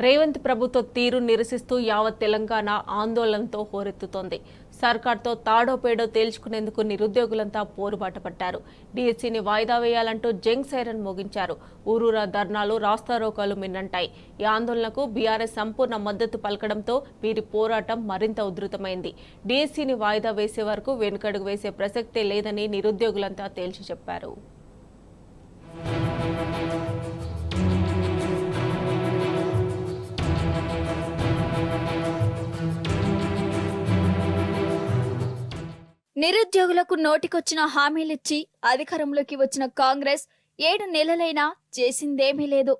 రేవంత్ ప్రభుత్వ తీరు నిరసిస్తూ యావత్ తెలంగాణ ఆందోళనతో హోరెత్తుతోంది. సర్కార్తో తాడోపేడో తేల్చుకునేందుకు నిరుద్యోగులంతా పోరుబాట పట్టారు. డిఎస్సీని వాయిదా వేయాలంటూ జంగ్ సైరన్ మోగించారు. ఊరూరా ధర్నాలు, రాస్తారోకాలు మిన్నంటాయి. ఈ ఆందోళనకు బీఆర్ఎస్ సంపూర్ణ మద్దతు పలకడంతో వీరి పోరాటం మరింత ఉధృతమైంది. డిఎస్సీని వాయిదా వేసే వరకు వెనుకడుగు వేసే ప్రసక్తే లేదని నిరుద్యోగులంతా తేల్చి చెప్పారు. నిరుద్యోగులకు నోటికొచ్చిన హామీలిచ్చి అధికారంలోకి వచ్చిన కాంగ్రెస్ 7 నెలలైనా చేసిందేమీ లేదు.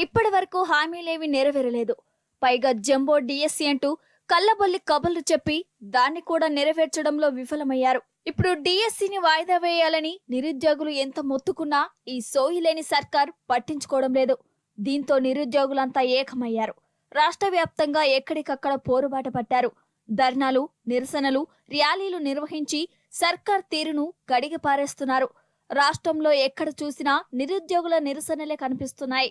ఇప్పటి వరకు హామీలేవి నెరవేరలేదు. పైగా జంబో డిఎస్సీ అంటూ కల్లబొల్లి కబుర్లు చెప్పి దాన్ని కూడా నెరవేర్చడంలో విఫలమయ్యారు. ఇప్పుడు డిఎస్సీని వాయిదా వేయాలని నిరుద్యోగులు ఎంత మొత్తుకున్నా ఈ సోయిలేని సర్కార్ పట్టించుకోవడం లేదు. దీంతో నిరుద్యోగులంతా ఏకమయ్యారు. రాష్ట్ర వ్యాప్తంగా ఎక్కడికక్కడ పోరుబాట పట్టారు. ధర్నాలు, నిరసనలు, ర్యాలీలు నిర్వహించి సర్కార్ తీరును కడిగి పారేస్తున్నారు. రాష్ట్రంలో ఎక్కడ చూసినా నిరుద్యోగుల నిరసనలే కనిపిస్తున్నాయి.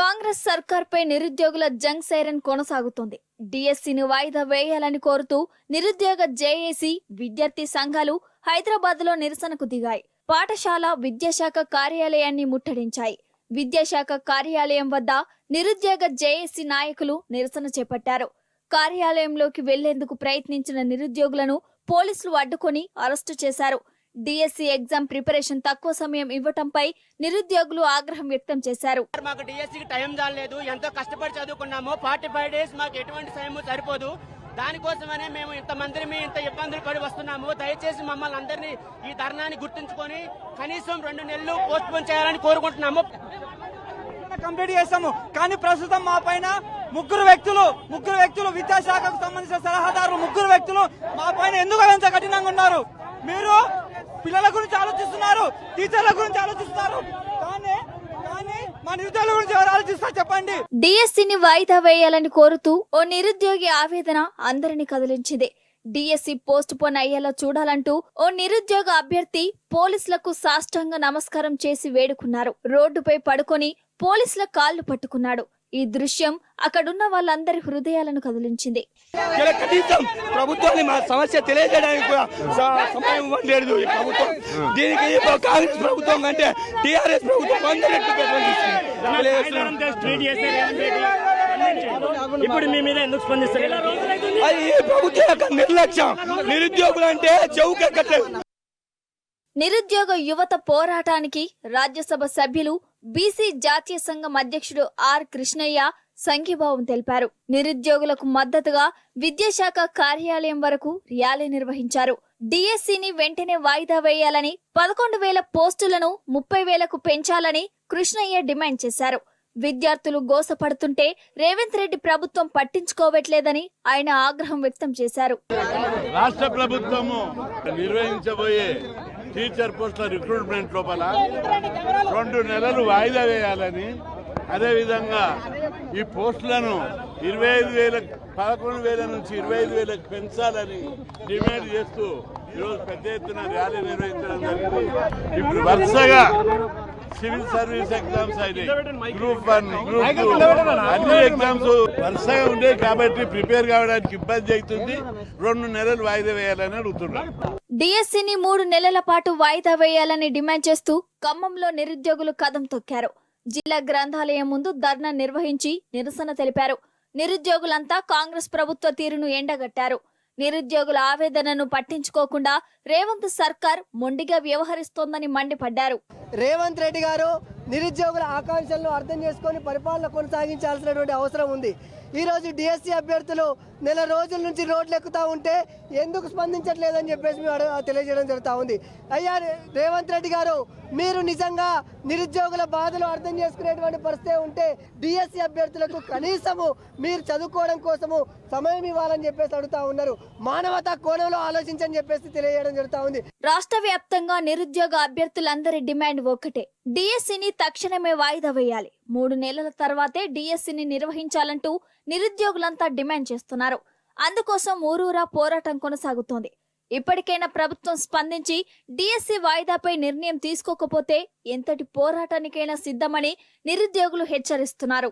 కాంగ్రెస్ సర్కార్పై నిరుద్యోగుల జంగ్ సైరన్ కొనసాగుతోంది. డిఎస్సీని వాయిదా వేయాలని కోరుతూ నిరుద్యోగ జేఏసీ, విద్యార్థి సంఘాలు హైదరాబాద్లో నిరసనకు దిగాయి. పాఠశాల, విద్యాశాఖ కార్యాలయాన్ని ముట్టడించాయి. విద్యాశాఖ కార్యాలయం వద్ద నిరుద్యోగ జేఏసీ నాయకులు నిరసన చేపట్టారు. కార్యాలయంలోకి వెళ్లేందుకు ప్రయత్నించిన నిరుద్యోగులను పోలీసులు అడ్డుకొని అరెస్టు చేశారు. డిఎస్సీ ఎగ్జామ్ ప్రిపరేషన్ తక్కువ సమయం ఇవ్వటంపై నిరుద్యోగులు ఆగ్రహం వ్యక్తం చేశారు. మాకు డిఎస్సీకి టైం చాలలేదు, ఎంతో కష్టపడి చదువుకున్నాము. 45 డేస్ మాకు ఎటువంటి సమయం సరిపోదు. దానికోసమనే మేము ఇంతమందిని ఇంత ఇబ్బందులు పడి వస్తున్నాము. దయచేసి మమ్మల్ని అందరినీ ఈ ధర్నాన్ని గుర్తుంచుకొని కనీసం 2 నెలలు పోస్ట్ పోన్ చేయాలని కోరుకుంటున్నాము. కంప్లీట్ చేస్తాము. కానీ ప్రస్తుతం మా పైన ముగ్గురు వ్యక్తులు విద్యాశాఖకు సంబంధించిన సలహాదారులు ముగ్గురు వ్యక్తులు మా పైన ఎందుకు అంత కఠినంగా ఉన్నారు? మీరు పిల్లల గురించి ఆలోచిస్తున్నారు, టీచర్ల గురించి ఆలోచిస్తున్నారు, కానీ మా నిరుద్యోగుల గురించి ఎవరు ఆలోచిస్తారు చెప్పండి. డిఎస్సీని వాయిదా వేయాలని కోరుతూ ఓ నిరుద్యోగి ఆవేదన అందరినీ కదిలించింది. డిఎస్సీ పోస్ట్ పోన్ అయ్యేలా చూడాలంటూ ఓ నిరుద్యోగ అభ్యర్థి పోలీసులకు సాష్టాంగ నమస్కారం చేసి వేడుకున్నారు. రోడ్డుపై పడుకొని పోలీసుల కాళ్లు పట్టుకున్నాడు. ఈ దృశ్యం అక్కడున్న వాళ్ళందరి హృదయాలను కదిలించింది. కనీసం ప్రభుత్వాన్ని మా సమస్య తెలియజేయడానికి కూడా సమయం లేదు. ఈ ప్రభుత్వం దీనికి కాంగ్రెస్ ప్రభుత్వం కంటే టీఆర్ఎస్ ప్రభుత్వం ఇప్పుడు మీ మీద ఎందుకు స్పందిస్తారు? అది ప్రభుత్వం యొక్క నిర్లక్ష్యం. నిరుద్యోగులు అంటే చెవుకెక్కట్లేదు. నిరుద్యోగ యువత పోరాటానికి రాజ్యసభ సభ్యులు, బీసీ జాతీయ సంఘం అధ్యక్షుడు ఆర్ కృష్ణయ్య సంఘీభావం తెలిపారు. నిరుద్యోగులకు మద్దతుగా విద్యాశాఖ కార్యాలయం వరకు ర్యాలీ నిర్వహించారు. డిఎస్సీని వెంటనే వాయిదా వేయాలని, 11,000 పోస్టులను 30,000కు పెంచాలని కృష్ణయ్య డిమాండ్ చేశారు. విద్యార్థులు గోసపడుతుంటే రేవంత్ రెడ్డి ప్రభుత్వం పట్టించుకోవట్లేదని ఆయన ఆగ్రహం వ్యక్తం చేశారు. రాష్ట్ర ప్రభుత్వము నిర్వహించబోయే టీచర్ పోస్టుల రిక్రూట్మెంట్ లోపల 2 నెలలు వాయిదా వేయాలని, అదేవిధంగా ఈ పోస్టులను 11,000 నుంచి 25,000 పెంచాలని డిమాండ్ చేస్తూ ఈరోజు పెద్ద ఎత్తున ర్యాలీ నిర్వహించడం జరిగింది. ఇప్పుడు వరుసగా సివిల్ సర్వీస్ ఎగ్జామ్స్ అయినాయి. గ్రూప్ 1, గ్రూప్ 2 అన్ని ఎగ్జామ్స్ వరుసగా ఉండే కాబట్టి ప్రిపేర్ కావడానికి ఇబ్బంది అవుతుంది. 2 నెలలు వాయిదా వేయాలని అడుగుతున్నారు. డిఎస్సీని 3 నెలల పాటు వాయిదా వేయాలని డిమాండ్ చేస్తూ ఖమ్మంలో నిరుద్యోగులు కదం తొక్కారు. జిల్లా గ్రంథాలయం ముందు ధర్నా నిర్వహించి నిరసన తెలిపారు. నిరుద్యోగులంతా కాంగ్రెస్ ప్రభుత్వ తీరును ఎండగట్టారు. నిరుద్యోగుల ఆవేదనను పట్టించుకోకుండా రేవంత్ సర్కార్ మొండిగా వ్యవహరిస్తోందని మండిపడ్డారు. రేవంత్ రెడ్డి గారు నిరుద్యోగుల ఆకాంక్షలను అర్థం చేసుకొని పరిపాలన కొనసాగించాల్సినటువంటి అవసరం ఉంది. ఈరోజు డిఎస్సీ అభ్యర్థులు నెల రోజుల నుంచి రోడ్లు ఎక్కుతా ఉంటే ఎందుకు స్పందించట్లేదని చెప్పేసి మేము తెలియజేయడం జరుగుతూ ఉంది. అయ్యా రేవంత్ రెడ్డి గారు, మీరు నిజంగా నిరుద్యోగుల బాధలు అర్థం చేసుకునేటువంటి పరిస్థితి ఉంటే డిఎస్సీ అభ్యర్థులకు కనీసము మీరు చదువుకోవడం కోసము సమయం ఇవ్వాలని చెప్పేసి అడుగుతా ఉన్నారు. మానవతా కోణంలో ఆలోచించని చెప్పేసి తెలియజేయడం జరుగుతూ ఉంది. రాష్ట్ర వ్యాప్తంగా నిరుద్యోగ అభ్యర్థులందరి డిమాండ్ ఒక్కటే, డిఎస్సీని తక్షణమే వాయిదా వేయాలి. 3 నెలల తర్వాతే డిఎస్సీని నిర్వహించాలంటూ నిరుద్యోగులంతా డిమాండ్ చేస్తున్నారు. అందుకోసం ఊరూరా పోరాటం కొనసాగుతోంది. ఇప్పటికైనా ప్రభుత్వం స్పందించి డిఎస్సి వాయిదాపై నిర్ణయం తీసుకోకపోతే ఎంతటి పోరాటానికైనా సిద్ధమని నిరుద్యోగులు హెచ్చరిస్తున్నారు.